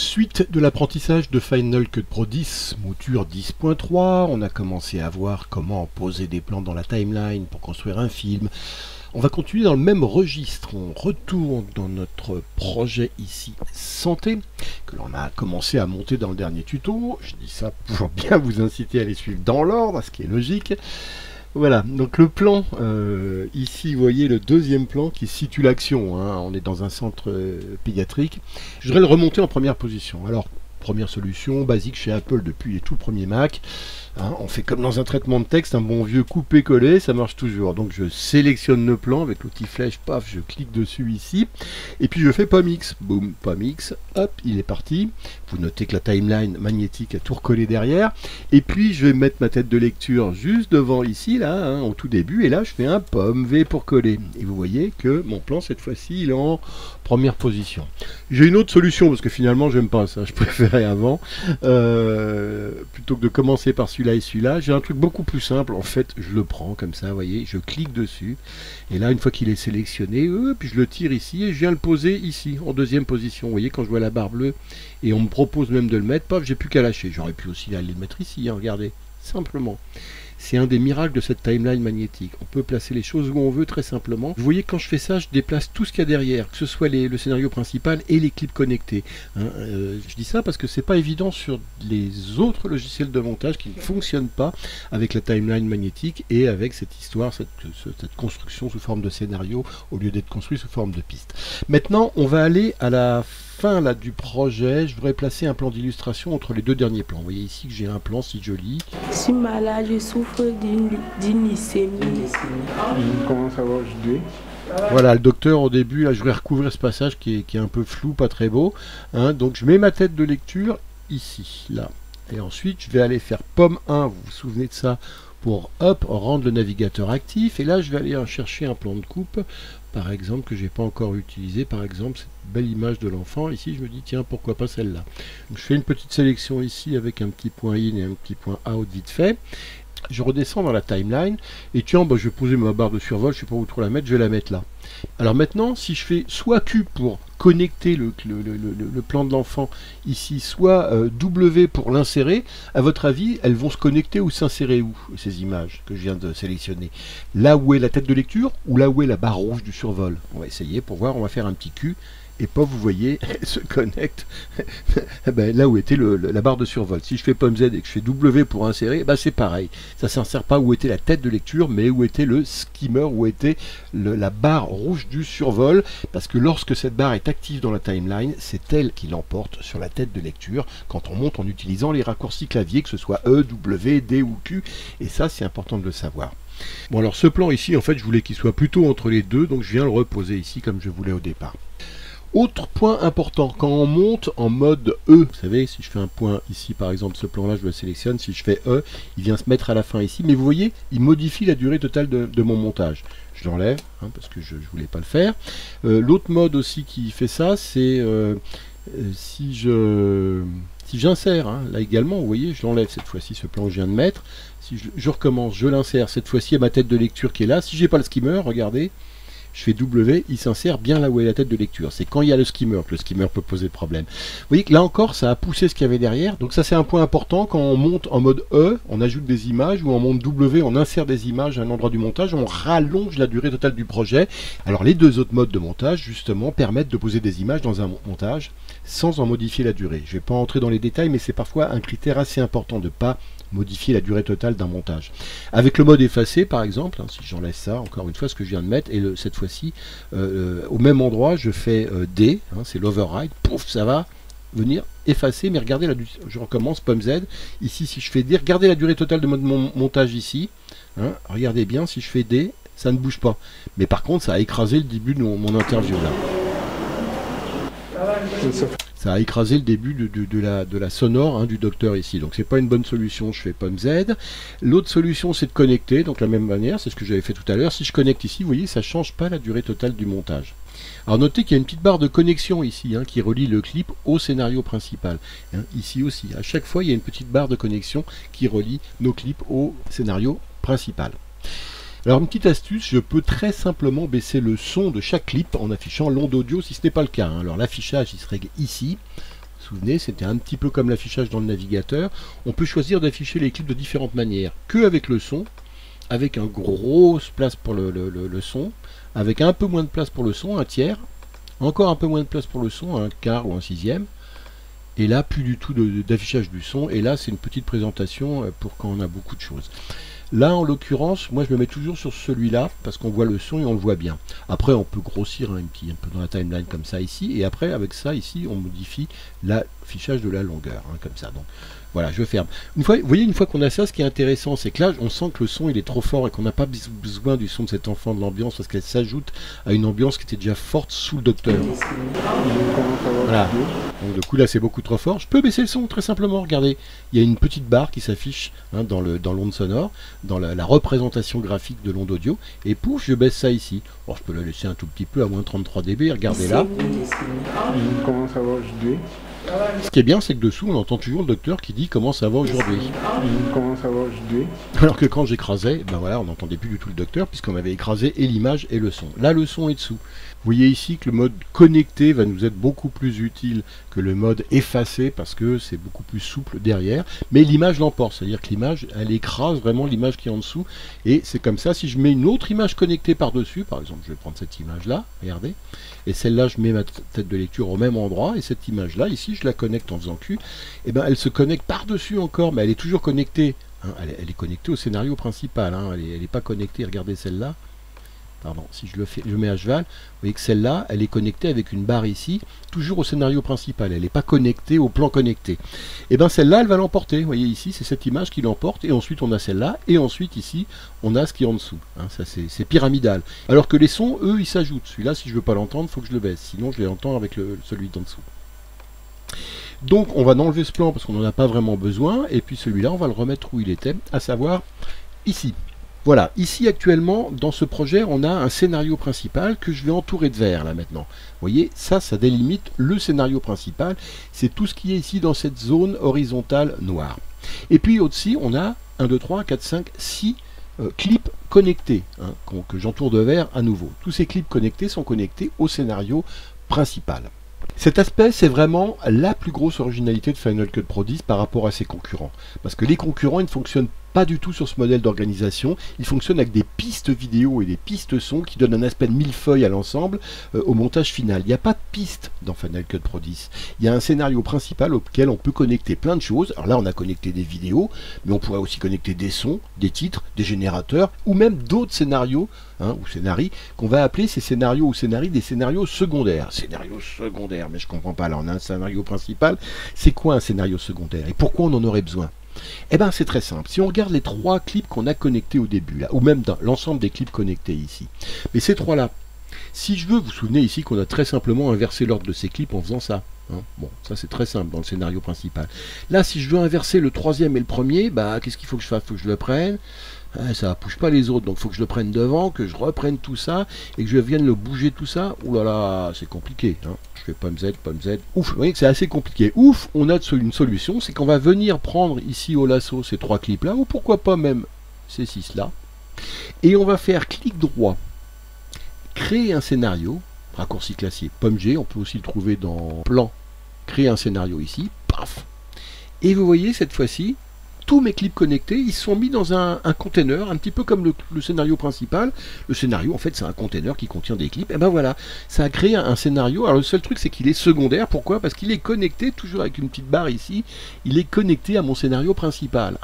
Suite de l'apprentissage de Final Cut Pro 10, mouture 10.3, on a commencé à voir comment poser des plans dans la timeline pour construire un film. On va continuer dans le même registre, on retourne dans notre projet ici santé, que l'on a commencé à monter dans le dernier tuto. Je dis ça pour bien vous inciter à les suivre dans l'ordre, ce qui est logique. Voilà, donc le plan, ici vous voyez le deuxième plan qui situe l'action, hein. On est dans un centre pédiatrique. Je voudrais le remonter en première position. Alors, première solution, basique chez Apple depuis les tout premiers Mac. Hein, on fait comme dans un traitement de texte, un bon vieux coupé-collé, ça marche toujours. Donc je sélectionne le plan avec l'outil flèche, paf, je clique dessus ici, et puis je fais pomme X, boum, pomme X, hop, il est parti. Vous notez que la timeline magnétique a tout recollé derrière, et puis je vais mettre ma tête de lecture juste devant ici, là, hein, au tout début, et là je fais un pomme V pour coller. Et vous voyez que mon plan, cette fois-ci, il est en première position. J'ai une autre solution, parce que finalement, j'aime pas ça, je préférais avant, plutôt que de commencer par celui-là et celui-là, j'ai un truc beaucoup plus simple. En fait, je le prends comme ça, vous voyez, je clique dessus, et là, une fois qu'il est sélectionné, puis je le tire ici, et je viens le poser ici, en deuxième position. Vous voyez, quand je vois la barre bleue, et on me propose même de le mettre, paf, j'ai plus qu'à lâcher. J'aurais pu aussi aller le mettre ici, hein, regardez, simplement. C'est un des miracles de cette timeline magnétique. On peut placer les choses où on veut très simplement. Vous voyez, quand je fais ça, je déplace tout ce qu'il y a derrière, que ce soit le scénario principal et les clips connectés. Hein, je dis ça parce que c'est pas évident sur les autres logiciels de montage qui ne fonctionnent pas avec la timeline magnétique et avec cette histoire, cette construction sous forme de scénario au lieu d'être construit sous forme de piste. Maintenant, on va aller à la fin là, du projet. Je voudrais placer un plan d'illustration entre les deux derniers plans. Vous voyez ici que j'ai un plan, si je lis. Je suis malade, je souffre d'une leucémie. Comment ça va aujourd'hui? Voilà, le docteur au début, là je voudrais recouvrir ce passage qui est un peu flou, pas très beau. Hein, donc je mets ma tête de lecture ici, là. Et ensuite je vais aller faire pomme 1, vous vous souvenez de ça, pour hop, rendre le navigateur actif. Et là je vais aller chercher un plan de coupe, par exemple, que j'ai pas encore utilisé, par exemple cette belle image de l'enfant. Ici je me dis tiens, pourquoi pas celle-là. Donc je fais une petite sélection ici avec un petit point in et un petit point out vite fait. Je redescends dans la timeline et tiens, je vais poser ma barre de survol, je ne sais pas où trop la mettre, je vais la mettre là. Alors maintenant, si je fais soit Q pour connecter le plan de l'enfant ici, soit W pour l'insérer, à votre avis, elles vont se connecter ou s'insérer où, ces images que je viens de sélectionner? Là où est la tête de lecture ou là où est la barre rouge du survol? On va essayer pour voir, on va faire un petit Q. Et pas, vous voyez, elle se connecte là où était la barre de survol. Si je fais pomme Z et que je fais W pour insérer, c'est pareil. Ça ne s'insère pas où était la tête de lecture, mais où était le skimmer, où était la barre rouge du survol. Parce que lorsque cette barre est active dans la timeline, c'est elle qui l'emporte sur la tête de lecture quand on monte en utilisant les raccourcis clavier, que ce soit E, W, D ou Q. Et ça, c'est important de le savoir. Bon, alors ce plan ici, en fait, je voulais qu'il soit plutôt entre les deux, donc je viens le reposer ici comme je voulais au départ. Autre point important, quand on monte en mode E, vous savez, si je fais un point ici, par exemple, ce plan-là, je le sélectionne, si je fais E, il vient se mettre à la fin ici, mais vous voyez, il modifie la durée totale de mon montage. Je l'enlève, hein, parce que je ne voulais pas le faire. L'autre mode aussi qui fait ça, c'est si j'insère, hein, là également, vous voyez, je l'enlève cette fois-ci, ce plan que je viens de mettre. Si je recommence, je l'insère, cette fois-ci à ma tête de lecture qui est là. Si j'ai pas le skimmer, regardez, je fais W, il s'insère bien là où est la tête de lecture. C'est quand il y a le skimmer que le skimmer peut poser problème. Vous voyez que là encore, ça a poussé ce qu'il y avait derrière. Donc ça, c'est un point important. Quand on monte en mode E, on ajoute des images, ou en mode W, on insère des images à un endroit du montage, on rallonge la durée totale du projet. Alors les deux autres modes de montage, justement, permettent de poser des images dans un montage sans en modifier la durée. Je ne vais pas entrer dans les détails, mais c'est parfois un critère assez important de ne pas modifier la durée totale d'un montage. Avec le mode effacé, par exemple, hein, si j'enlève ça, encore une fois, ce que je viens de mettre, et cette fois-ci, au même endroit, je fais D, hein, c'est l'override, pouf, ça va venir effacer, mais regardez, je recommence, pomme Z, ici, si je fais D, regardez la durée totale de mon montage ici, hein, regardez bien, si je fais D, ça ne bouge pas. Mais par contre, ça a écrasé le début de mon interview, là. Ça a écrasé le début de la sonore, hein, du docteur ici. Donc c'est pas une bonne solution, je fais pomme Z. L'autre solution, c'est de connecter, donc la même manière, c'est ce que j'avais fait tout à l'heure. Si je connecte ici, vous voyez, ça change pas la durée totale du montage. Alors notez qu'il y a une petite barre de connexion ici, hein, qui relie le clip au scénario principal. Hein, ici aussi, à chaque fois, il y a une petite barre de connexion qui relie nos clips au scénario principal. Alors une petite astuce, je peux très simplement baisser le son de chaque clip en affichant l'onde audio si ce n'est pas le cas. Hein. Alors l'affichage il se règle ici, souvenez, c'était un petit peu comme l'affichage dans le navigateur. On peut choisir d'afficher les clips de différentes manières, que avec le son, avec une grosse place pour le son, avec un peu moins de place pour le son, un tiers, encore un peu moins de place pour le son, un quart ou un sixième, et là plus du tout d'affichage du son, et là c'est une petite présentation pour quand on a beaucoup de choses. Là en l'occurrence, moi je me mets toujours sur celui-là, parce qu'on voit le son et on le voit bien. Après on peut grossir un peu dans la timeline comme ça ici, et après avec ça ici on modifie l'affichage de la longueur, comme ça. Donc voilà, je ferme. Vous voyez, une fois qu'on a ça, ce qui est intéressant, c'est que là, on sent que le son il est trop fort et qu'on n'a pas besoin du son de cet enfant de l'ambiance parce qu'elle s'ajoute à une ambiance qui était déjà forte sous le docteur. Voilà. Donc du coup là, c'est beaucoup trop fort. Je peux baisser le son très simplement. Regardez, il y a une petite barre qui s'affiche dans l'onde sonore, dans la représentation graphique de l'onde audio, et pouf, je baisse ça ici. Alors je peux le laisser un tout petit peu à moins 33 dB. Regardez là. Comment ça va aujourd'hui? Ce qui est bien, c'est que dessous, on entend toujours le docteur qui dit comment ça va aujourd'hui. Comment ça va aujourd'hui? Alors que quand j'écrasais, ben voilà, on n'entendait plus du tout le docteur puisqu'on avait écrasé et l'image et le son. Là, le son est dessous. Vous voyez ici que le mode connecté va nous être beaucoup plus utile que le mode effacé parce que c'est beaucoup plus souple derrière. Mais l'image l'emporte, c'est-à-dire que l'image, elle écrase vraiment l'image qui est en dessous. Et c'est comme ça, si je mets une autre image connectée par-dessus, par exemple, je vais prendre cette image-là, regardez, et celle-là, je mets ma tête de lecture au même endroit, et cette image-là, ici, je la connecte en faisant Q, et ben elle se connecte par-dessus encore, mais elle est toujours connectée. Elle est connectée au scénario principal, elle n'est pas connectée, regardez celle-là. Pardon, si je mets à cheval, vous voyez que celle-là, elle est connectée avec une barre ici, toujours au scénario principal, elle n'est pas connectée au plan connecté. Et bien celle-là, elle va l'emporter, vous voyez ici, c'est cette image qui l'emporte, et ensuite on a celle-là, et ensuite ici, on a ce qui est en dessous. Ça c'est pyramidal. Alors que les sons, eux, ils s'ajoutent. Celui-là, si je veux pas l'entendre, il faut que je le baisse, sinon je l'entends avec celui d'en dessous. Donc on va enlever ce plan parce qu'on n'en a pas vraiment besoin, et puis celui-là, on va le remettre où il était, à savoir ici. Voilà, ici actuellement, dans ce projet, on a un scénario principal que je vais entourer de vert, là maintenant. Vous voyez, ça délimite le scénario principal. C'est tout ce qui est ici dans cette zone horizontale noire. Et puis au-dessus, on a 1, 2, 3, 4, 5, 6 clips connectés, que j'entoure de vert à nouveau. Tous ces clips connectés sont connectés au scénario principal. Cet aspect, c'est vraiment la plus grosse originalité de Final Cut Pro 10 par rapport à ses concurrents. Parce que les concurrents, ils ne fonctionnent pas du tout sur ce modèle d'organisation. Ils fonctionnent avec des pistes vidéo et des pistes son qui donnent un aspect de millefeuille à l'ensemble au montage final. Il n'y a pas de piste dans Final Cut Pro 10. Il y a un scénario principal auquel on peut connecter plein de choses. Alors là, on a connecté des vidéos, mais on pourrait aussi connecter des sons, des titres, des générateurs, ou même d'autres scénarios, ou scénarii, qu'on va appeler ces scénarios ou scénarii des scénarios secondaires. Scénarios secondaires, mais je comprends pas. Là, on a un scénario principal. C'est quoi un scénario secondaire et pourquoi on en aurait besoin? Eh bien c'est très simple, si on regarde les 3 clips qu'on a connectés au début, là, ou même dans l'ensemble des clips connectés ici, mais ces 3-là, si je veux, vous vous souvenez ici qu'on a très simplement inversé l'ordre de ces clips en faisant ça. Bon, ça c'est très simple dans le scénario principal. Là, si je veux inverser le 3e et le 1er, qu'est-ce qu'il faut que je fasse? Il faut que je le prenne. Ça ne bouge pas les autres, donc il faut que je le prenne devant, que je reprenne tout ça, et que je vienne le bouger tout ça. Ouh là là, c'est compliqué. Je fais pomme Z. Ouf, vous voyez que c'est assez compliqué. Ouf, on a une solution, c'est qu'on va venir prendre ici au lasso ces 3 clips là, ou pourquoi pas même ces 6 là, et on va faire clic droit, créer un scénario, raccourci classique, pomme G, on peut aussi le trouver dans plan, créer un scénario ici, paf. Et vous voyez cette fois-ci, tous mes clips connectés, ils sont mis dans un container, un petit peu comme le scénario principal. Le scénario, en fait, c'est un container qui contient des clips. Et ben voilà, ça a créé un scénario. Alors le seul truc, c'est qu'il est secondaire. Pourquoi? Parce qu'il est connecté, toujours avec une petite barre ici, il est connecté à mon scénario principal.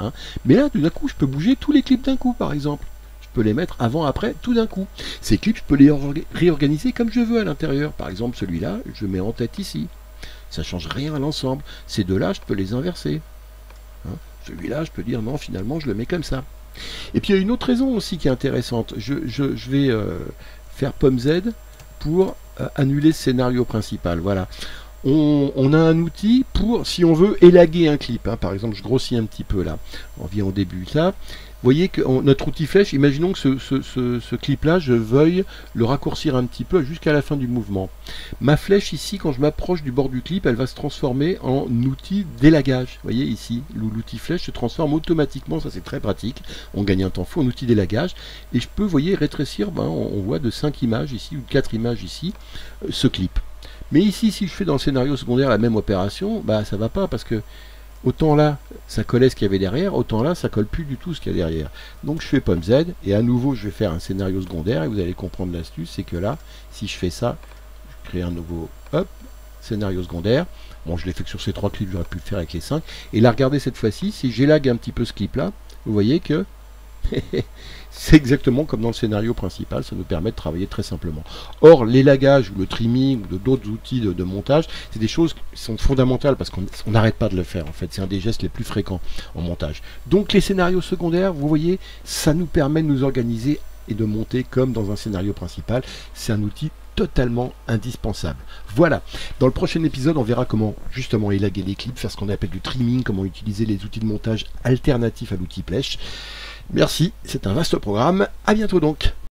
Mais là, tout d'un coup, je peux bouger tous les clips d'un coup, par exemple. Je peux les mettre avant, après, tout d'un coup. Ces clips, je peux les réorganiser comme je veux à l'intérieur. Par exemple, celui-là, je le mets en tête ici. Ça change rien à l'ensemble. Ces deux-là, je peux les inverser. Celui-là, je peux dire non, finalement, je le mets comme ça. Et puis, il y a une autre raison aussi qui est intéressante. Je vais faire pomme Z pour annuler ce scénario principal. Voilà. On a un outil pour, si on veut, élaguer un clip. Par exemple, je grossis un petit peu là. On vient au début là. Vous voyez que notre outil flèche, imaginons que ce clip-là, je veuille le raccourcir un petit peu jusqu'à la fin du mouvement. Ma flèche ici, quand je m'approche du bord du clip, elle va se transformer en outil d'élagage. Vous voyez ici, l'outil flèche se transforme automatiquement, ça c'est très pratique. On gagne un temps fou en outil d'élagage. Et je peux, vous voyez, rétrécir, on voit de 5 images ici, ou de 4 images ici, ce clip. Mais ici, si je fais dans le scénario secondaire la même opération, bah ça va pas parce que autant là, ça collait ce qu'il y avait derrière, autant là, ça colle plus du tout ce qu'il y a derrière. Donc je fais pomme Z, et à nouveau, je vais faire un scénario secondaire, et vous allez comprendre l'astuce, c'est que là, si je fais ça, je crée un nouveau, hop, scénario secondaire. Bon, je l'ai fait que sur ces 3 clips, j'aurais pu le faire avec les 5. Et là, regardez cette fois-ci, si j'élague un petit peu ce clip-là, vous voyez que c'est exactement comme dans le scénario principal, ça nous permet de travailler très simplement. Or, l'élagage ou le trimming ou d'autres outils de montage, c'est des choses qui sont fondamentales parce qu'on n'arrête pas de le faire en fait, c'est un des gestes les plus fréquents en montage. Donc les scénarios secondaires, vous voyez, ça nous permet de nous organiser et de monter comme dans un scénario principal, c'est un outil totalement indispensable. Voilà, dans le prochain épisode, on verra comment justement élaguer les clips, faire ce qu'on appelle du trimming, comment utiliser les outils de montage alternatifs à l'outil Plèche. Merci, c'est un vaste programme, à bientôt donc.